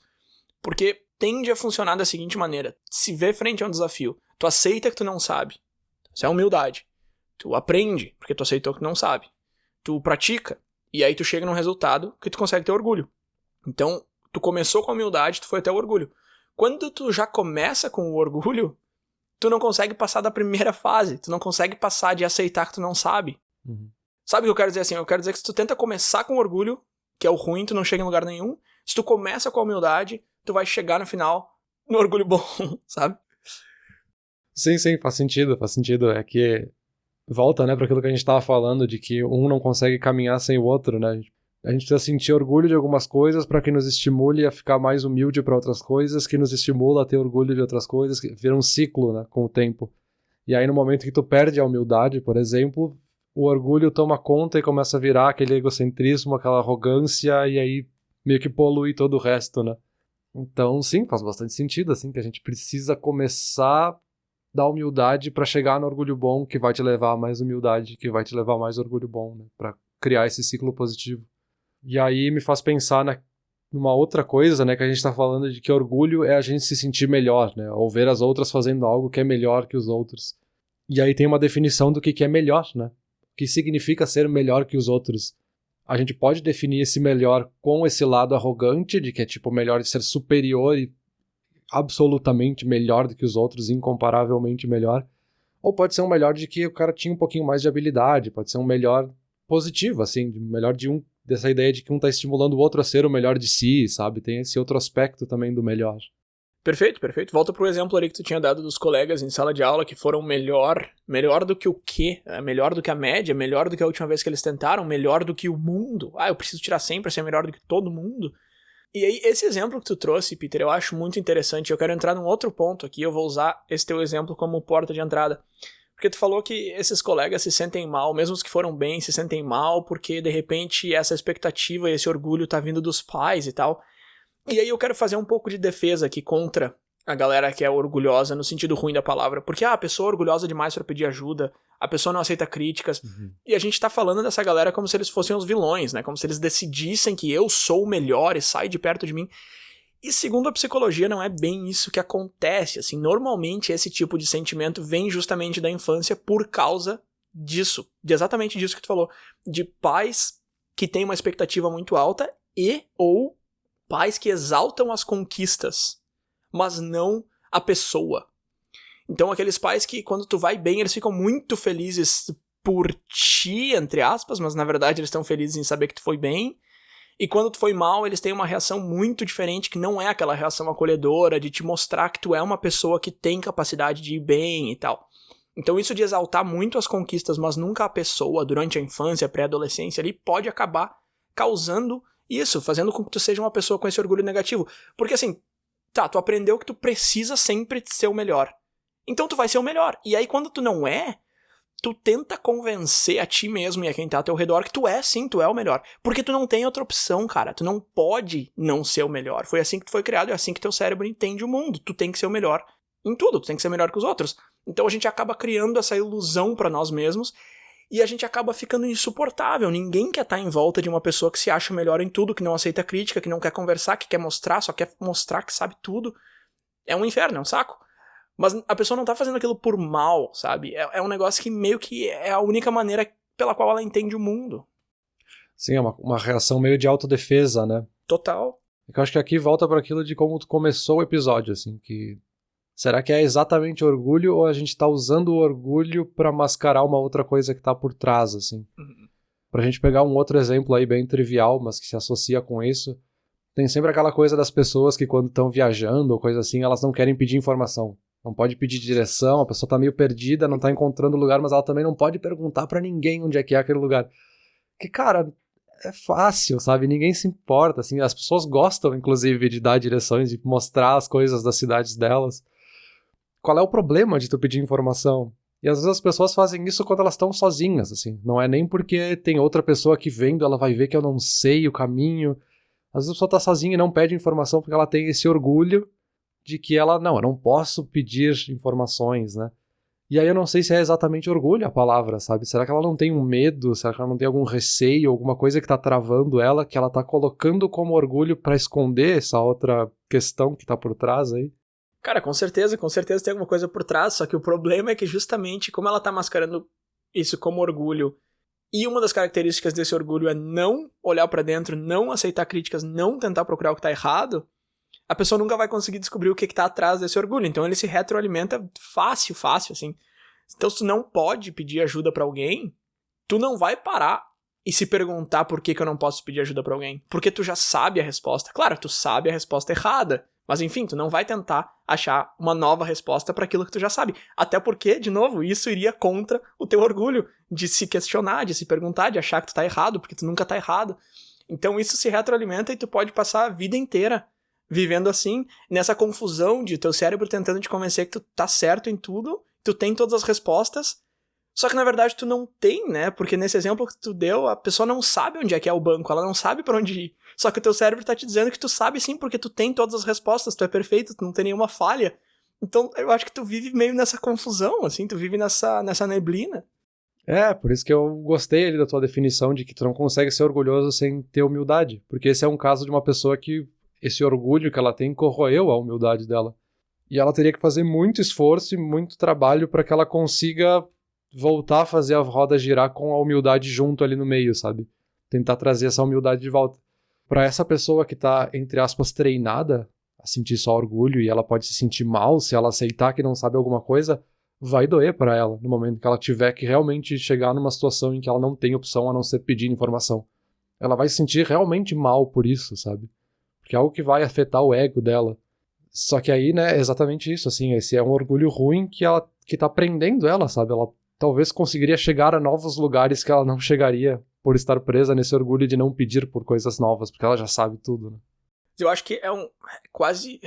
porque tende a funcionar da seguinte maneira. Se vê frente a um desafio, tu aceita que tu não sabe. Isso é humildade. Tu aprende, porque tu aceitou que não sabe. Tu pratica, e aí tu chega num resultado que tu consegue ter orgulho. Então, tu começou com a humildade, tu foi até o orgulho. Quando tu já começa com o orgulho, tu não consegue passar da primeira fase. Tu não consegue passar de aceitar que tu não sabe. Uhum. Sabe o que eu quero dizer assim? Eu quero dizer que se tu tenta começar com orgulho, que é o ruim, tu não chega em lugar nenhum. Se tu começa com a humildade, tu vai chegar no final no orgulho bom, sabe? Sim, faz sentido. É que volta, né, para aquilo que a gente tava falando, de que um não consegue caminhar sem o outro, né? A gente precisa sentir orgulho de algumas coisas para que nos estimule a ficar mais humilde para outras coisas, que nos estimula a ter orgulho de outras coisas, que vira um ciclo, né, com o tempo. E aí no momento que tu perde a humildade, por exemplo, o orgulho toma conta e começa a virar aquele egocentrismo, aquela arrogância, e aí meio que polui todo o resto, né? Então, sim, faz bastante sentido, assim, que a gente precisa começar da humildade para chegar no orgulho bom, que vai te levar a mais humildade, que vai te levar a mais orgulho bom, né? Para criar esse ciclo positivo. E aí me faz pensar numa outra coisa, né, que a gente tá falando de que orgulho é a gente se sentir melhor, né? Ou ver as outras fazendo algo que é melhor que os outros. E aí tem uma definição do que é melhor, né? O que significa ser melhor que os outros. A gente pode definir esse melhor com esse lado arrogante, de que é tipo melhor de ser superior e absolutamente melhor do que os outros, incomparavelmente melhor. Ou pode ser um melhor de que o cara tinha um pouquinho mais de habilidade, pode ser um melhor positivo, assim, melhor dessa ideia de que um tá estimulando o outro a ser o melhor de si, sabe? Tem esse outro aspecto também do melhor. Perfeito. Volta pro exemplo ali que tu tinha dado dos colegas em sala de aula que foram melhor do que o quê? Melhor do que a média, melhor do que a última vez que eles tentaram, melhor do que o mundo. Eu preciso tirar 100 pra ser melhor do que todo mundo. E aí, esse exemplo que tu trouxe, Peter, eu acho muito interessante. Eu quero entrar num outro ponto aqui, eu vou usar esse teu exemplo como porta de entrada. Porque tu falou que esses colegas se sentem mal, mesmo os que foram bem se sentem mal, porque de repente essa expectativa e esse orgulho tá vindo dos pais e tal. E aí eu quero fazer um pouco de defesa aqui contra a galera que é orgulhosa no sentido ruim da palavra. Porque a pessoa é orgulhosa demais pra pedir ajuda, a pessoa não aceita críticas. Uhum. E a gente tá falando dessa galera como se eles fossem os vilões, né? Como se eles decidissem que eu sou o melhor e sai de perto de mim. E segundo a psicologia, não é bem isso que acontece. Assim, normalmente esse tipo de sentimento vem justamente da infância por causa disso. De exatamente disso que tu falou. De pais que têm uma expectativa muito alta e ou pais que exaltam as conquistas, mas não a pessoa. Então aqueles pais que quando tu vai bem, eles ficam muito felizes por ti, entre aspas, mas na verdade eles estão felizes em saber que tu foi bem. E quando tu foi mal, eles têm uma reação muito diferente, que não é aquela reação acolhedora de te mostrar que tu é uma pessoa que tem capacidade de ir bem e tal. Então isso de exaltar muito as conquistas, mas nunca a pessoa, durante a infância, pré-adolescência ali, pode acabar causando isso, fazendo com que tu seja uma pessoa com esse orgulho negativo. Porque assim, tu aprendeu que tu precisa sempre ser o melhor. Então tu vai ser o melhor. E aí quando tu não é, tu tenta convencer a ti mesmo e a quem tá ao teu redor que tu é sim, tu é o melhor. Porque tu não tem outra opção, cara. Tu não pode não ser o melhor. Foi assim que tu foi criado, é assim que teu cérebro entende o mundo. Tu tem que ser o melhor em tudo, tu tem que ser melhor que os outros. Então a gente acaba criando essa ilusão pra nós mesmos e a gente acaba ficando insuportável. Ninguém quer estar em volta de uma pessoa que se acha melhor em tudo, que não aceita crítica, que não quer conversar, que quer mostrar, só quer mostrar que sabe tudo. É um inferno, é um saco. Mas a pessoa não tá fazendo aquilo por mal, sabe? É um negócio que meio que é a única maneira pela qual ela entende o mundo. Sim, é uma reação meio de autodefesa, né? Total. Eu acho que aqui volta para aquilo de como tu começou o episódio, assim, que Será que é exatamente orgulho ou a gente tá usando o orgulho pra mascarar uma outra coisa que tá por trás, assim? Pra gente pegar um outro exemplo aí bem trivial, mas que se associa com isso, tem sempre aquela coisa das pessoas que quando estão viajando ou coisa assim, elas não querem pedir informação. Não pode pedir direção, a pessoa tá meio perdida, não tá encontrando o lugar, mas ela também não pode perguntar pra ninguém onde é que é aquele lugar. Que, cara, é fácil, sabe? Ninguém se importa, assim. As pessoas gostam, inclusive, de dar direções, de mostrar as coisas das cidades delas. Qual é o problema de tu pedir informação? E às vezes as pessoas fazem isso quando elas estão sozinhas, assim. Não é nem porque tem outra pessoa aqui vendo, ela vai ver que eu não sei o caminho. Às vezes a pessoa tá sozinha e não pede informação porque ela tem esse orgulho de que ela, não, eu não posso pedir informações, né? E aí eu não sei se é exatamente orgulho a palavra, sabe? Será que ela não tem um medo? Será que ela não tem algum receio, alguma coisa que tá travando ela, que ela tá colocando como orgulho pra esconder essa outra questão que tá por trás aí? Cara, com certeza tem alguma coisa por trás, só que o problema é que justamente como ela tá mascarando isso como orgulho, e uma das características desse orgulho é não olhar pra dentro, não aceitar críticas, não tentar procurar o que tá errado, a pessoa nunca vai conseguir descobrir o que tá atrás desse orgulho. Então ele se retroalimenta fácil, assim. Então se tu não pode pedir ajuda pra alguém, tu não vai parar e se perguntar por que eu não posso pedir ajuda pra alguém. Porque tu já sabe a resposta. Claro, tu sabe a resposta errada. Mas enfim, tu não vai tentar achar uma nova resposta para aquilo que tu já sabe. Até porque, de novo, isso iria contra o teu orgulho de se questionar, de se perguntar, de achar que tu tá errado, porque tu nunca tá errado. Então isso se retroalimenta e tu pode passar a vida inteira vivendo assim, nessa confusão de teu cérebro tentando te convencer que tu tá certo em tudo, tu tem todas as respostas, só que na verdade tu não tem, né? Porque nesse exemplo que tu deu, a pessoa não sabe onde é que é o banco, ela não sabe pra onde ir. Só que o teu cérebro tá te dizendo que tu sabe sim, porque tu tem todas as respostas, tu é perfeito, tu não tem nenhuma falha. Então eu acho que tu vive meio nessa confusão, assim, tu vive nessa neblina. É, por isso que eu gostei ali da tua definição de que tu não consegue ser orgulhoso sem ter humildade. Porque esse é um caso de uma pessoa que esse orgulho que ela tem corroeu a humildade dela. E ela teria que fazer muito esforço e muito trabalho para que ela consiga voltar a fazer a roda girar com a humildade junto ali no meio, sabe? Tentar trazer essa humildade de volta. Para essa pessoa que tá, entre aspas, treinada a sentir só orgulho e ela pode se sentir mal se ela aceitar que não sabe alguma coisa, vai doer para ela no momento que ela tiver que realmente chegar numa situação em que ela não tem opção a não ser pedir informação. Ela vai se sentir realmente mal por isso, sabe? Porque é algo que vai afetar o ego dela. Só que aí, né, é exatamente isso, assim, esse é um orgulho ruim que tá prendendo ela, sabe? Ela talvez conseguiria chegar a novos lugares que ela não chegaria por estar presa nesse orgulho de não pedir por coisas novas, porque ela já sabe tudo, né? Eu acho que é quase...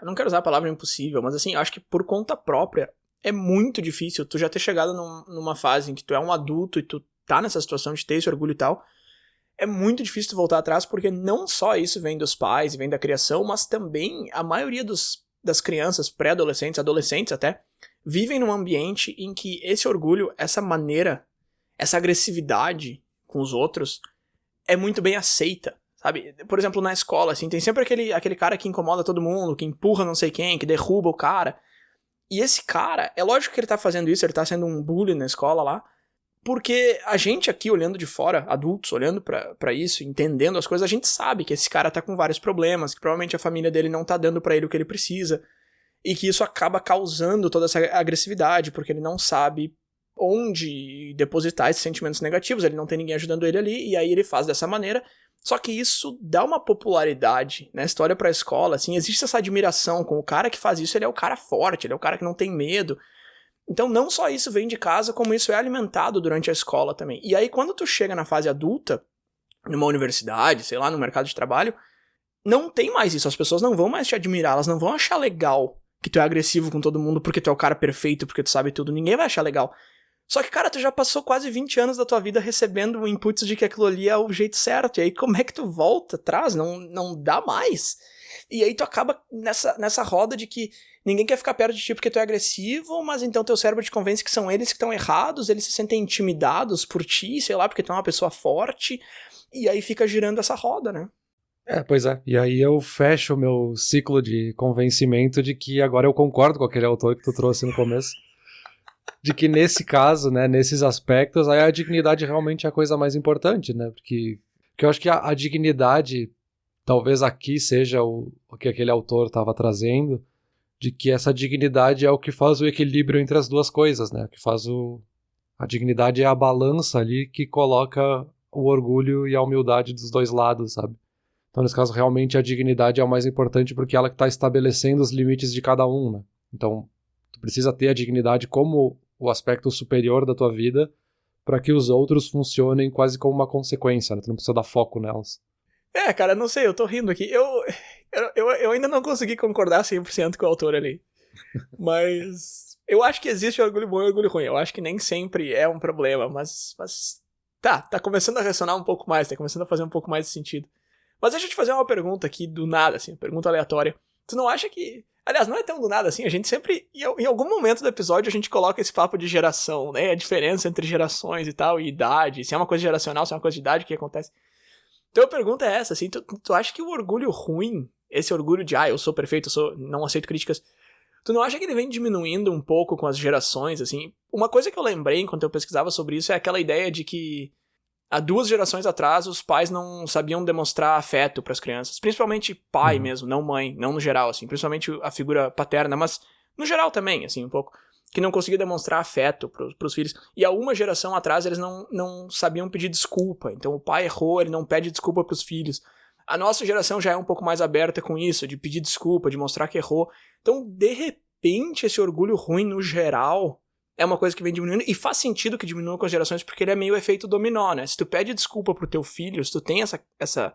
Eu não quero usar a palavra impossível, mas assim, eu acho que por conta própria é muito difícil tu já ter chegado numa fase em que tu é um adulto e tu tá nessa situação de ter esse orgulho e tal. É muito difícil tu voltar atrás, porque não só isso vem dos pais e vem da criação, mas também a maioria das crianças, pré-adolescentes, adolescentes até, vivem num ambiente em que esse orgulho, essa maneira, essa agressividade com os outros é muito bem aceita, sabe? Por exemplo, na escola, assim, tem sempre aquele cara que incomoda todo mundo, que empurra não sei quem, que derruba o cara. E esse cara, é lógico que ele tá fazendo isso, ele tá sendo um bully na escola lá, porque a gente aqui olhando de fora, adultos olhando pra isso, entendendo as coisas, a gente sabe que esse cara tá com vários problemas, que provavelmente a família dele não tá dando pra ele o que ele precisa, e que isso acaba causando toda essa agressividade, porque ele não sabe onde depositar esses sentimentos negativos, ele não tem ninguém ajudando ele ali, e aí ele faz dessa maneira. Só que isso dá uma popularidade, né? História pra escola, assim, existe essa admiração com o cara que faz isso, ele é o cara forte, ele é o cara que não tem medo. Então não só isso vem de casa, como isso é alimentado durante a escola também. E aí quando tu chega na fase adulta, numa universidade, sei lá, no mercado de trabalho, não tem mais isso, as pessoas não vão mais te admirar, elas não vão achar legal que tu é agressivo com todo mundo porque tu é o cara perfeito, porque tu sabe tudo, ninguém vai achar legal. Só que, cara, tu já passou quase 20 anos da tua vida recebendo inputs de que aquilo ali é o jeito certo, e aí como é que tu volta atrás? Não dá mais. E aí tu acaba nessa roda de que ninguém quer ficar perto de ti porque tu é agressivo, mas então teu cérebro te convence que são eles que estão errados, eles se sentem intimidados por ti, sei lá, porque tu é uma pessoa forte, e aí fica girando essa roda, né? Pois é. E aí eu fecho o meu ciclo de convencimento de que agora eu concordo com aquele autor que tu trouxe no começo. De que nesse caso, né, nesses aspectos, aí a dignidade realmente é a coisa mais importante, né? Porque eu acho que a dignidade, talvez aqui seja o que aquele autor estava trazendo, de que essa dignidade é o que faz o equilíbrio entre as duas coisas, né? O que faz a dignidade é a balança ali que coloca o orgulho e a humildade dos dois lados, sabe? Então, nesse caso, realmente a dignidade é o mais importante porque ela que está estabelecendo os limites de cada um, né? Então, tu precisa ter a dignidade como o aspecto superior da tua vida para que os outros funcionem quase como uma consequência, né? Tu não precisa dar foco nelas. Cara, não sei, eu tô rindo aqui. Eu ainda não consegui concordar 100% com o autor ali. Mas eu acho que existe orgulho bom e orgulho ruim. Eu acho que nem sempre é um problema, mas tá começando a ressonar um pouco mais, tá começando a fazer um pouco mais de sentido. Mas deixa eu te fazer uma pergunta aqui do nada, assim, pergunta aleatória. Tu não acha que... Aliás, não é tão do nada assim, a gente sempre... Em algum momento do episódio a gente coloca esse papo de geração, né? A diferença entre gerações e tal, e idade, se é uma coisa geracional, se é uma coisa de idade, o que acontece. Então a pergunta é essa, assim, tu acha que o orgulho ruim, esse orgulho de, eu sou perfeito, não aceito críticas, tu não acha que ele vem diminuindo um pouco com as gerações, assim? Uma coisa que eu lembrei enquanto eu pesquisava sobre isso é aquela ideia de que há 2 gerações atrás os pais não sabiam demonstrar afeto para as crianças, principalmente pai mesmo, não mãe, não no geral, assim, principalmente a figura paterna, mas no geral também, assim, um pouco, que não conseguia demonstrar afeto pros filhos. E há uma geração atrás eles não sabiam pedir desculpa, então o pai errou, ele não pede desculpa pros filhos. A nossa geração já é um pouco mais aberta com isso, de pedir desculpa, de mostrar que errou. Então, de repente, esse orgulho ruim no geral é uma coisa que vem diminuindo, e faz sentido que diminua com as gerações, porque ele é meio efeito dominó, né? Se tu pede desculpa pro teu filho, se tu tem essa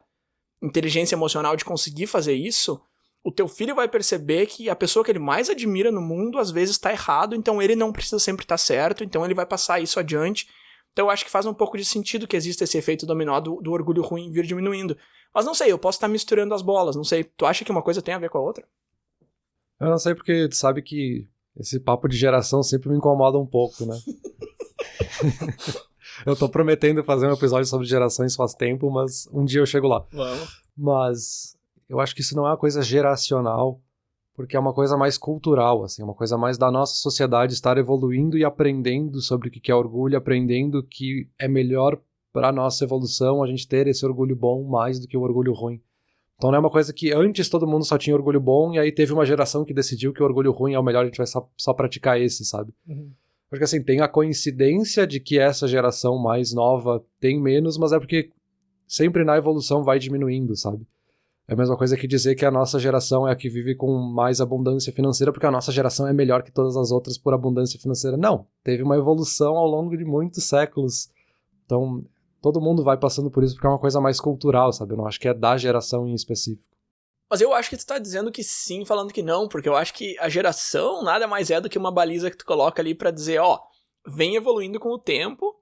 inteligência emocional de conseguir fazer isso, o teu filho vai perceber que a pessoa que ele mais admira no mundo às vezes tá errado, então ele não precisa sempre estar certo, então ele vai passar isso adiante. Então eu acho que faz um pouco de sentido que exista esse efeito dominó do orgulho ruim vir diminuindo. Mas não sei, eu posso estar misturando as bolas, não sei. Tu acha que uma coisa tem a ver com a outra? Eu não sei porque tu sabe que esse papo de geração sempre me incomoda um pouco, né? Eu tô prometendo fazer um episódio sobre gerações faz tempo, mas um dia eu chego lá. Vamos. Mas eu acho que isso não é uma coisa geracional, porque é uma coisa mais cultural, assim, uma coisa mais da nossa sociedade estar evoluindo e aprendendo sobre o que é orgulho, aprendendo que é melhor para a nossa evolução a gente ter esse orgulho bom mais do que o orgulho ruim. Então não é uma coisa que antes todo mundo só tinha orgulho bom e aí teve uma geração que decidiu que o orgulho ruim é o melhor, a gente vai só praticar esse, sabe? Acho que assim, tem a coincidência de que essa geração mais nova tem menos, mas é porque sempre na evolução vai diminuindo, sabe? É a mesma coisa que dizer que a nossa geração é a que vive com mais abundância financeira porque a nossa geração é melhor que todas as outras por abundância financeira. Não, teve uma evolução ao longo de muitos séculos. Então, todo mundo vai passando por isso porque é uma coisa mais cultural, sabe? Eu não acho que é da geração em específico. Mas eu acho que tu tá dizendo que sim, falando que não, porque eu acho que a geração nada mais é do que uma baliza que tu coloca ali pra dizer, vem evoluindo com o tempo,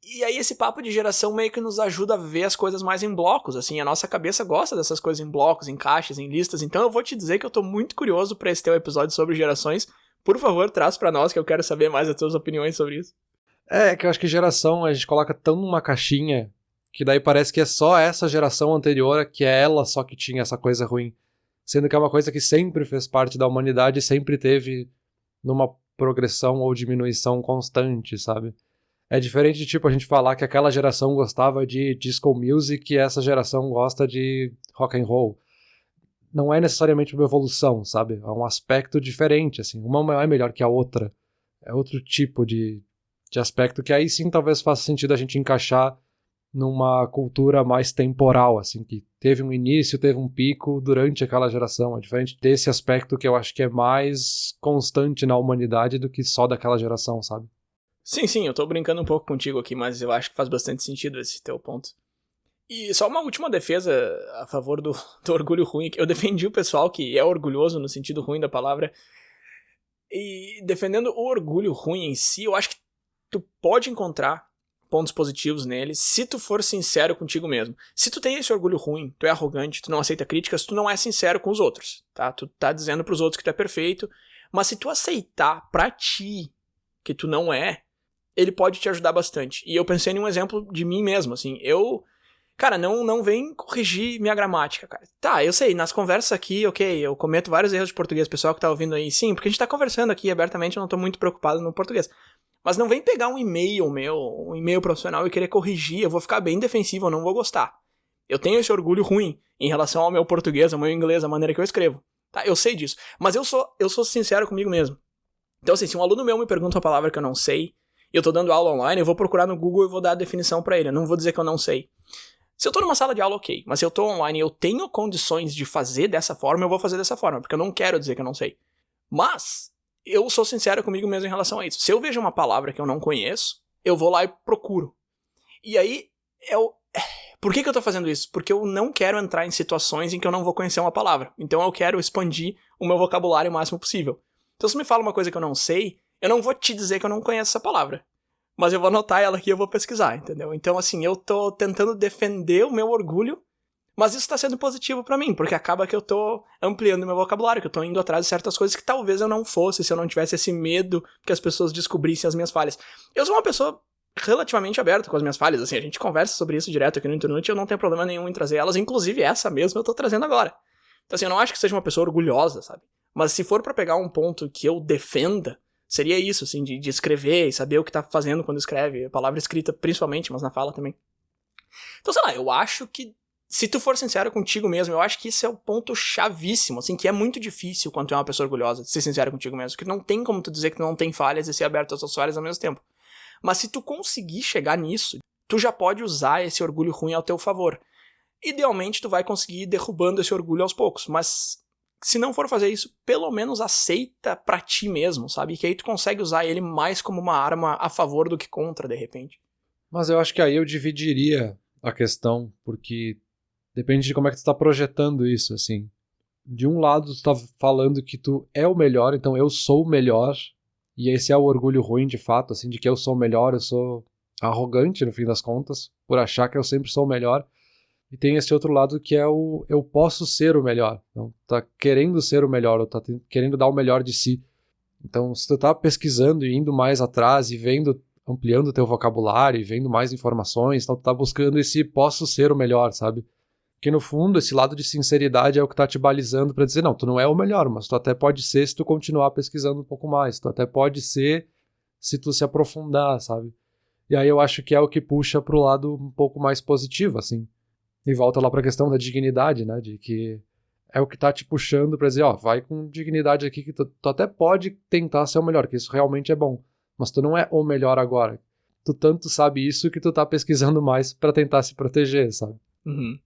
e aí esse papo de geração meio que nos ajuda a ver as coisas mais em blocos, assim, a nossa cabeça gosta dessas coisas em blocos, em caixas, em listas, então eu vou te dizer que eu tô muito curioso pra esse teu episódio sobre gerações. Por favor, traz pra nós que eu quero saber mais as tuas opiniões sobre isso. É que eu acho que geração a gente coloca tão numa caixinha que daí parece que é só essa geração anterior que é ela só que tinha essa coisa ruim. Sendo que é uma coisa que sempre fez parte da humanidade e sempre teve numa progressão ou diminuição constante, sabe? É diferente de tipo a gente falar que aquela geração gostava de disco music e essa geração gosta de rock and roll. Não é necessariamente uma evolução, sabe? É um aspecto diferente, assim. Uma é melhor que a outra. É outro tipo de aspecto que aí sim talvez faça sentido a gente encaixar numa cultura mais temporal, assim, que teve um início, teve um pico durante aquela geração. É diferente desse aspecto que eu acho que é mais constante na humanidade do que só daquela geração, sabe? Sim, eu tô brincando um pouco contigo aqui, mas eu acho que faz bastante sentido esse teu ponto. E só uma última defesa a favor do orgulho ruim, que eu defendi o pessoal que é orgulhoso no sentido ruim da palavra, e defendendo o orgulho ruim em si, eu acho que tu pode encontrar pontos positivos nele se tu for sincero contigo mesmo. Se tu tem esse orgulho ruim, tu é arrogante, tu não aceita críticas, tu não é sincero com os outros, tá? Tu tá dizendo pros outros que tu é perfeito, mas se tu aceitar pra ti que tu não é, ele pode te ajudar bastante. E eu pensei em um exemplo de mim mesmo, assim, cara, não vem corrigir minha gramática, cara. Tá, eu sei, nas conversas aqui, ok, eu cometo vários erros de português, pessoal que tá ouvindo aí, sim, porque a gente tá conversando aqui abertamente, eu não tô muito preocupado no português. Mas não vem pegar um e-mail meu, um e-mail profissional e querer corrigir, eu vou ficar bem defensivo, eu não vou gostar. Eu tenho esse orgulho ruim em relação ao meu português, ao meu inglês, a maneira que eu escrevo. Tá? Eu sei disso. Mas eu sou sincero comigo mesmo. Então, assim, se um aluno meu me pergunta uma palavra que eu não sei, e eu tô dando aula online, eu vou procurar no Google e vou dar a definição pra ele. Eu não vou dizer que eu não sei. Se eu tô numa sala de aula, ok. Mas se eu tô online e eu tenho condições de fazer dessa forma, eu vou fazer dessa forma. Porque eu não quero dizer que eu não sei. Mas, eu sou sincero comigo mesmo em relação a isso. Se eu vejo uma palavra que eu não conheço, eu vou lá e procuro. E aí, por que eu tô fazendo isso? Porque eu não quero entrar em situações em que eu não vou conhecer uma palavra. Então eu quero expandir o meu vocabulário o máximo possível. Então se me fala uma coisa que eu não sei, eu não vou te dizer que eu não conheço essa palavra. Mas eu vou anotar ela aqui e eu vou pesquisar, entendeu? Então assim, eu tô tentando defender o meu orgulho, mas isso tá sendo positivo pra mim, porque acaba que eu tô ampliando o meu vocabulário, que eu tô indo atrás de certas coisas que talvez eu não fosse se eu não tivesse esse medo que as pessoas descobrissem as minhas falhas. Eu sou uma pessoa relativamente aberta com as minhas falhas, assim, a gente conversa sobre isso direto aqui no Internet e eu não tenho problema nenhum em trazer elas, inclusive essa mesmo eu tô trazendo agora. Então assim, eu não acho que seja uma pessoa orgulhosa, sabe? Mas se for pra pegar um ponto que eu defenda, seria isso, assim, de escrever e saber o que tá fazendo quando escreve, a palavra escrita principalmente, mas na fala também. Então, sei lá, eu acho que, se tu for sincero contigo mesmo, eu acho que isso é o ponto chavíssimo, assim, que é muito difícil quando tu é uma pessoa orgulhosa, ser sincero contigo mesmo, que não tem como tu dizer que tu não tem falhas e ser aberto às suas falhas ao mesmo tempo. Mas se tu conseguir chegar nisso, tu já pode usar esse orgulho ruim ao teu favor. Idealmente, tu vai conseguir ir derrubando esse orgulho aos poucos, mas se não for fazer isso, pelo menos aceita pra ti mesmo, sabe? Que aí tu consegue usar ele mais como uma arma a favor do que contra, de repente. Mas eu acho que aí eu dividiria a questão, porque depende de como é que tu tá projetando isso, assim. De um lado, tu tá falando que tu é o melhor, então eu sou o melhor, e esse é o orgulho ruim, de fato, assim, de que eu sou o melhor, eu sou arrogante, no fim das contas, por achar que eu sempre sou o melhor. E tem esse outro lado que é o eu posso ser o melhor. Então, tá querendo ser o melhor, ou tá querendo dar o melhor de si. Então, se tu tá pesquisando e indo mais atrás e vendo, ampliando o teu vocabulário e vendo mais informações, então tu tá buscando esse posso ser o melhor, sabe? Porque no fundo, esse lado de sinceridade é o que tá te balizando pra dizer, não, tu não é o melhor, mas tu até pode ser se tu continuar pesquisando um pouco mais. Tu até pode ser se tu se aprofundar, sabe? E aí eu acho que é o que puxa pro lado um pouco mais positivo, assim. E volta lá pra questão da dignidade, né? De que é o que tá te puxando pra dizer, ó, vai com dignidade aqui que tu até pode tentar ser o melhor, que isso realmente é bom. Mas tu não é o melhor agora. Tu tanto sabe isso que tu tá pesquisando mais pra tentar se proteger, sabe? Uhum.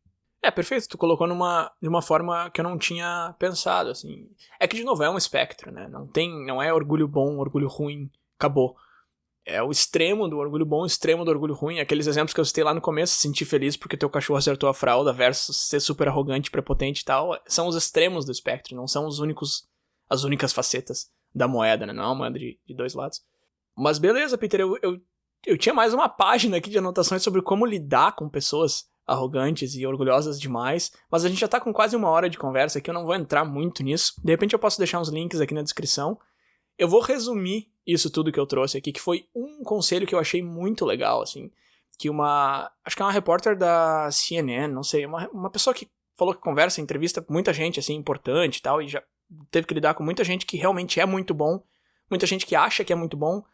Perfeito, tu colocou de uma forma que eu não tinha pensado, assim. É que, de novo, é um espectro, né? Não é orgulho bom, orgulho ruim, acabou. É o extremo do orgulho bom, o extremo do orgulho ruim. Aqueles exemplos que eu citei lá no começo, sentir feliz porque teu cachorro acertou a fralda versus ser super arrogante, prepotente e tal, são os extremos do espectro, não são as únicas facetas da moeda, né? Não é uma moeda de dois lados. Mas beleza, Peter, eu tinha mais uma página aqui de anotações sobre como lidar com pessoas arrogantes e orgulhosas demais, mas a gente já tá com quase 1 hora de conversa aqui, eu não vou entrar muito nisso. De repente eu posso deixar uns links aqui na descrição. Eu vou resumir isso tudo que eu trouxe aqui, que foi um conselho que eu achei muito legal, assim, que acho que é uma repórter da CNN, não sei, uma pessoa que falou que conversa, entrevista muita gente, assim, importante e tal, e já teve que lidar com muita gente que realmente é muito bom, muita gente que acha que é muito bom,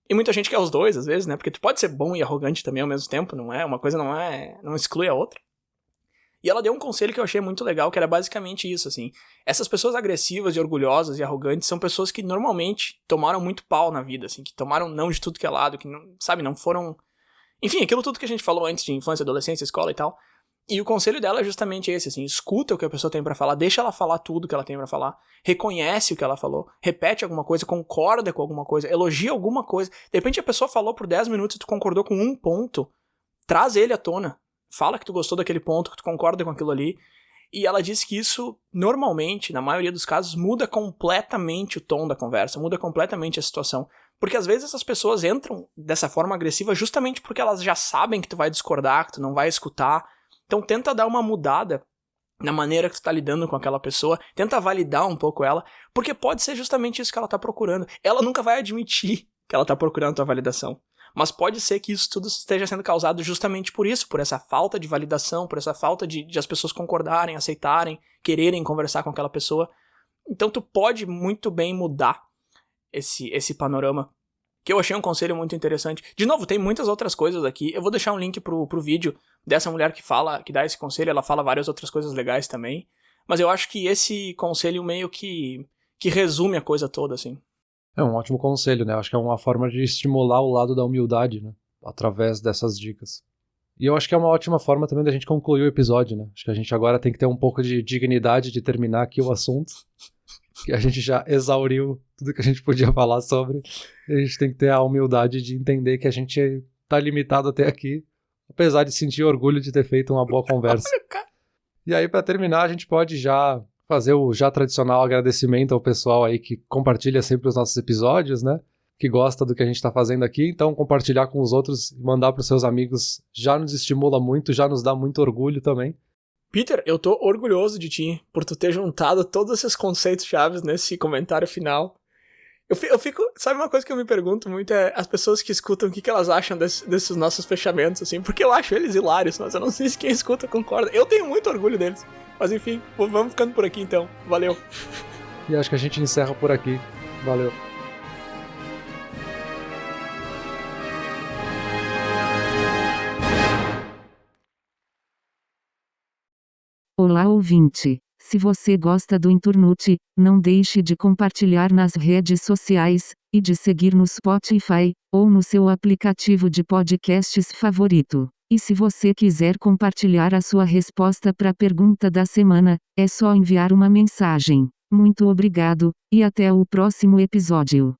e muita gente que é os dois, às vezes, né, porque tu pode ser bom e arrogante também ao mesmo tempo, não é? Uma coisa não exclui a outra. E ela deu um conselho que eu achei muito legal, que era basicamente isso, assim. Essas pessoas agressivas e orgulhosas e arrogantes são pessoas que normalmente tomaram muito pau na vida, assim, que tomaram não de tudo que é lado, que não, sabe, não foram... Enfim, aquilo tudo que a gente falou antes de infância, adolescência, escola e tal. E o conselho dela é justamente esse, assim, escuta o que a pessoa tem pra falar, deixa ela falar tudo que ela tem pra falar, reconhece o que ela falou, repete alguma coisa, concorda com alguma coisa, elogia alguma coisa. De repente a pessoa falou por 10 minutos e tu concordou com um ponto, traz ele à tona. Fala que tu gostou daquele ponto, que tu concorda com aquilo ali. E ela disse que isso, normalmente, na maioria dos casos, muda completamente o tom da conversa, muda completamente a situação. Porque às vezes essas pessoas entram dessa forma agressiva justamente porque elas já sabem que tu vai discordar, que tu não vai escutar. Então tenta dar uma mudada na maneira que tu tá lidando com aquela pessoa, tenta validar um pouco ela, porque pode ser justamente isso que ela tá procurando. Ela nunca vai admitir que ela tá procurando tua validação. Mas pode ser que isso tudo esteja sendo causado justamente por isso, por essa falta de validação, por essa falta de as pessoas concordarem, aceitarem, quererem conversar com aquela pessoa. Então tu pode muito bem mudar esse panorama, que eu achei um conselho muito interessante. De novo, tem muitas outras coisas aqui. Eu vou deixar um link pro vídeo dessa mulher que dá esse conselho, ela fala várias outras coisas legais também. Mas eu acho que esse conselho meio que resume a coisa toda, assim. É um ótimo conselho, né? Acho que é uma forma de estimular o lado da humildade, né? Através dessas dicas. E eu acho que é uma ótima forma também da gente concluir o episódio, né? Acho que a gente agora tem que ter um pouco de dignidade de terminar aqui o assunto. Que a gente já exauriu tudo que a gente podia falar sobre. E a gente tem que ter a humildade de entender que a gente tá limitado até aqui. Apesar de sentir orgulho de ter feito uma boa conversa. E aí, pra terminar, a gente pode já fazer o já tradicional agradecimento ao pessoal aí que compartilha sempre os nossos episódios, né? Que gosta do que a gente tá fazendo aqui. Então, compartilhar com os outros e mandar pros seus amigos já nos estimula muito, já nos dá muito orgulho também. Peter, eu tô orgulhoso de ti por tu ter juntado todos esses conceitos chaves nesse comentário final. Eu fico... Sabe uma coisa que eu me pergunto muito é as pessoas que escutam, o que elas acham desses nossos fechamentos, assim, porque eu acho eles hilários, mas eu não sei se quem escuta concorda. Eu tenho muito orgulho deles. Mas enfim, vamos ficando por aqui então. Valeu. E acho que a gente encerra por aqui. Valeu. Olá, ouvinte. Se você gosta do Inturnute, não deixe de compartilhar nas redes sociais, e de seguir no Spotify, ou no seu aplicativo de podcasts favorito. E se você quiser compartilhar a sua resposta para a pergunta da semana, é só enviar uma mensagem. Muito obrigado, e até o próximo episódio.